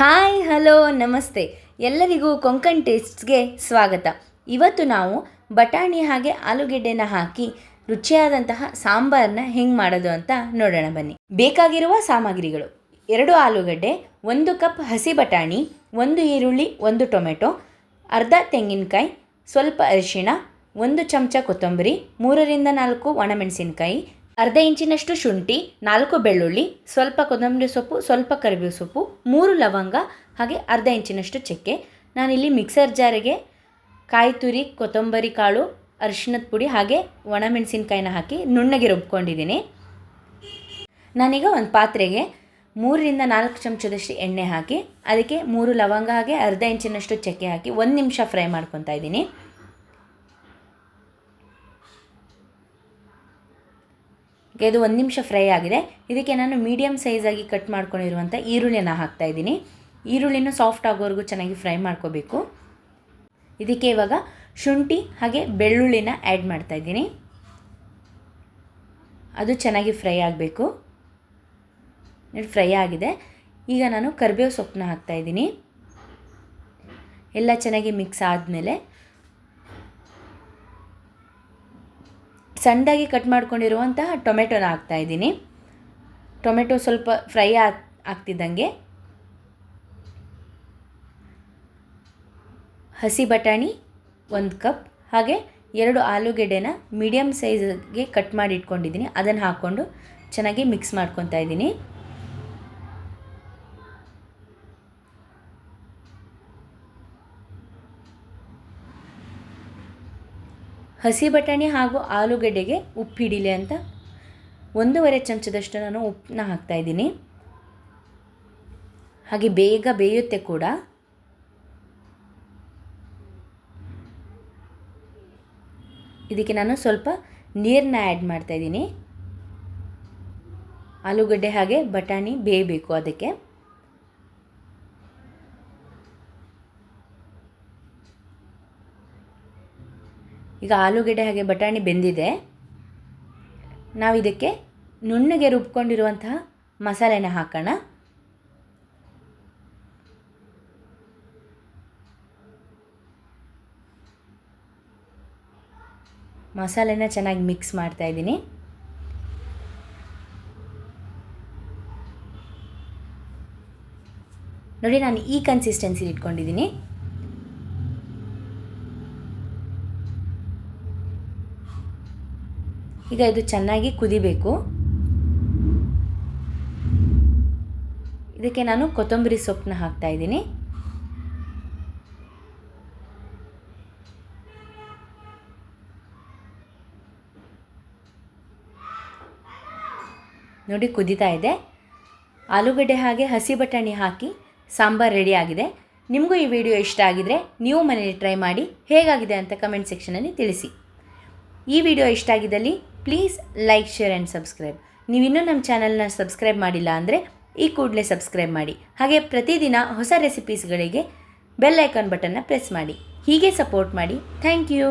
Hi hello ನಮಸ್ತೆ ಎಲ್ಲರಿಗೂ ಕೊಂಕಣ್ ಟೇಸ್ಟ್ಸ್ಗೆ ಸ್ವಾಗತ. ಇವತ್ತು ನಾವು ಬಟಾಣಿ ಹಾಗೆ ಆಲೂಗೆಡ್ಡೆನ ಹಾಕಿ ರುಚಿಯಾದಂತಹ ಸಾಂಬಾರನ್ನ ಹೆಂಗೆ ಮಾಡೋದು ಅಂತ ನೋಡೋಣ ಬನ್ನಿ. ಬೇಕಾಗಿರುವ ಸಾಮಗ್ರಿಗಳು: 2 ಆಲೂಗಡ್ಡೆ, 1 ಕಪ್ ಹಸಿ ಬಟಾಣಿ, 1 ಈರುಳ್ಳಿ, 1 ಟೊಮೆಟೊ, ಅರ್ಧ ತೆಂಗಿನಕಾಯಿ, ಸ್ವಲ್ಪ ಅರಿಶಿಣ, 1 ಚಮಚ ಕೊತ್ತಂಬರಿ, 3ರಿಂದ 4 ಒಣಮೆಣಸಿನಕಾಯಿ, ಅರ್ಧ ಇಂಚಿನಷ್ಟು ಶುಂಠಿ, 4 ಬೆಳ್ಳುಳ್ಳಿ, ಸ್ವಲ್ಪ ಕೊತ್ತಂಬರಿ ಸೊಪ್ಪು, ಸ್ವಲ್ಪ ಕರಿಬೇವು ಸೊಪ್ಪು, 3 ಲವಂಗ ಹಾಗೆ ಅರ್ಧ ಇಂಚಿನಷ್ಟು ಚಕ್ಕೆ. ನಾನಿಲ್ಲಿ ಮಿಕ್ಸರ್ ಜಾರಿಗೆ ಕಾಯಿ ತುರಿ, ಕೊತ್ತಂಬರಿ ಕಾಳು, ಅರಿಶಿಣದ ಪುಡಿ ಹಾಗೆ ಒಣಮೆಣಸಿನ್ಕಾಯಿನ ಹಾಕಿ ನುಣ್ಣಗೆ ರುಬ್ಕೊಂಡಿದ್ದೀನಿ. ನಾನೀಗ ಒಂದು ಪಾತ್ರೆಗೆ 3ರಿಂದ 4 ಚಮಚದಷ್ಟು ಎಣ್ಣೆ ಹಾಕಿ ಅದಕ್ಕೆ 3 ಲವಂಗ ಹಾಗೆ ಅರ್ಧ ಇಂಚಿನಷ್ಟು ಚಕ್ಕೆ ಹಾಕಿ 1 ನಿಮಿಷ ಫ್ರೈ ಮಾಡ್ಕೊತಾ ಇದ್ದೀನಿ. ಇದು 1 ನಿಮಿಷ ಫ್ರೈ ಆಗಿದೆ. ಇದಕ್ಕೆ ನಾನು ಮೀಡಿಯಮ್ ಸೈಜಾಗಿ ಕಟ್ ಮಾಡ್ಕೊಂಡಿರುವಂಥ ಈರುಳ್ಳಿನ ಹಾಕ್ತಾಯಿದ್ದೀನಿ. ಈರುಳ್ಳಿನೂ ಸಾಫ್ಟ್ ಆಗೋವರೆಗೂ ಚೆನ್ನಾಗಿ ಫ್ರೈ ಮಾಡ್ಕೋಬೇಕು. ಇದಕ್ಕೆ ಇವಾಗ ಶುಂಠಿ ಹಾಗೆ ಬೆಳ್ಳುಳ್ಳಿನ ಆ್ಯಡ್ ಮಾಡ್ತಾಯಿದ್ದೀನಿ. ಅದು ಚೆನ್ನಾಗಿ ಫ್ರೈ ಆಗಬೇಕು. ಫ್ರೈ ಆಗಿದೆ. ಈಗ ನಾನು ಕರಿಬೇವು ಸೊಪ್ಪನ್ನ ಹಾಕ್ತಾಯಿದ್ದೀನಿ. ಎಲ್ಲ ಚೆನ್ನಾಗಿ ಮಿಕ್ಸ್ ಆದಮೇಲೆ ಸಣ್ಣದಾಗಿ ಕಟ್ ಮಾಡ್ಕೊಂಡಿರುವಂತಹ ಟೊಮೆಟೊನ ಹಾಕ್ತಾಯಿದ್ದೀನಿ. ಟೊಮೆಟೊ ಸ್ವಲ್ಪ ಫ್ರೈ ಆಗ್ತಿದ್ದಂಗೆ ಹಸಿ ಬಟಾಣಿ 1 ಕಪ್ ಹಾಗೆ 2 ಆಲೂಗೆಡ್ಡೆನ ಮೀಡಿಯಮ್ ಸೈಜ್ಗೆ ಕಟ್ ಮಾಡಿ ಇಟ್ಕೊಂಡಿದ್ದೀನಿ. ಅದನ್ನು ಹಾಕ್ಕೊಂಡು ಚೆನ್ನಾಗಿ ಮಿಕ್ಸ್ ಮಾಡ್ಕೊತಾ ಇದ್ದೀನಿ. ಹಸಿ ಬಟಾಣಿ ಹಾಗೂ ಆಲೂಗಡ್ಡೆಗೆ ಉಪ್ಪು ಹಿಡಿಲಿ ಅಂತ 1.5 ಚಮಚದಷ್ಟು ನಾನು ಉಪ್ಪನ್ನ ಹಾಕ್ತಾಯಿದ್ದೀನಿ. ಹಾಗೆ ಬೇಗ ಬೇಯುತ್ತೆ ಕೂಡ. ಇದಕ್ಕೆ ನಾನು ಸ್ವಲ್ಪ ನೀರನ್ನ ಆ್ಯಡ್ ಮಾಡ್ತಾಯಿದ್ದೀನಿ. ಆಲೂಗಡ್ಡೆ ಹಾಗೆ ಬಟಾಣಿ ಬೇಯಬೇಕು ಅದಕ್ಕೆ. ಈಗ ಆಲೂಗೆಡ್ಡೆ ಹಾಗೆ ಬಟಾಣಿ ಬೆಂದಿದೆ. ನಾವು ಇದಕ್ಕೆ ನುಣ್ಣಗೆ ರುಬ್ಕೊಂಡಿರುವಂತಹ ಮಸಾಲೆನ ಹಾಕೋಣ. ಮಸಾಲೆನ ಚೆನ್ನಾಗಿ ಮಿಕ್ಸ್ ಮಾಡ್ತಾ ಇದ್ದೀನಿ. ನೋಡಿ, ನಾನು ಈ ಕನ್ಸಿಸ್ಟೆನ್ಸಿ ಇಟ್ಕೊಂಡಿದ್ದೀನಿ. ಈಗ ಇದು ಚೆನ್ನಾಗಿ ಕುದಿಬೇಕು. ಇದಕ್ಕೆ ನಾನು ಕೊತ್ತಂಬರಿ ಸೊಪ್ಪನ್ನ ಹಾಕ್ತಾ ಇದ್ದೀನಿ. ನೋಡಿ, ಕುದೀತಾ ಇದೆ. ಆಲೂಗಡ್ಡೆ ಹಾಗೆ ಹಸಿ ಬಟಾಣಿ ಹಾಕಿ ಸಾಂಬಾರು ರೆಡಿ ಆಗಿದೆ. ನಿಮಗೂ ಈ ವಿಡಿಯೋ ಇಷ್ಟ ಆಗಿದರೆ ನೀವು ಮನೇಲಿ ಟ್ರೈ ಮಾಡಿ ಹೇಗಾಗಿದೆ ಅಂತ ಕಮೆಂಟ್ ಸೆಕ್ಷನಲ್ಲಿ ತಿಳಿಸಿ. ಈ ವಿಡಿಯೋ ಇಷ್ಟ ಆಗಿದ್ದಲ್ಲಿ please like, share and subscribe. ನೀವಿನ್ನೂ ನಮ್ಮ ಚಾನಲ್ನ ಸಬ್ಸ್ಕ್ರೈಬ್ ಮಾಡಿಲ್ಲ ಅಂದರೆ ಈ ಕೂಡಲೇ ಸಬ್ಸ್ಕ್ರೈಬ್ ಮಾಡಿ. ಹಾಗೆ ಪ್ರತಿದಿನ ಹೊಸ ರೆಸಿಪೀಸ್ಗಳಿಗೆ ಬೆಲ್ ಐಕಾನ್ ಬಟನ್ನ ಪ್ರೆಸ್ ಮಾಡಿ. ಹೀಗೆ ಸಪೋರ್ಟ್ ಮಾಡಿ. Thank you.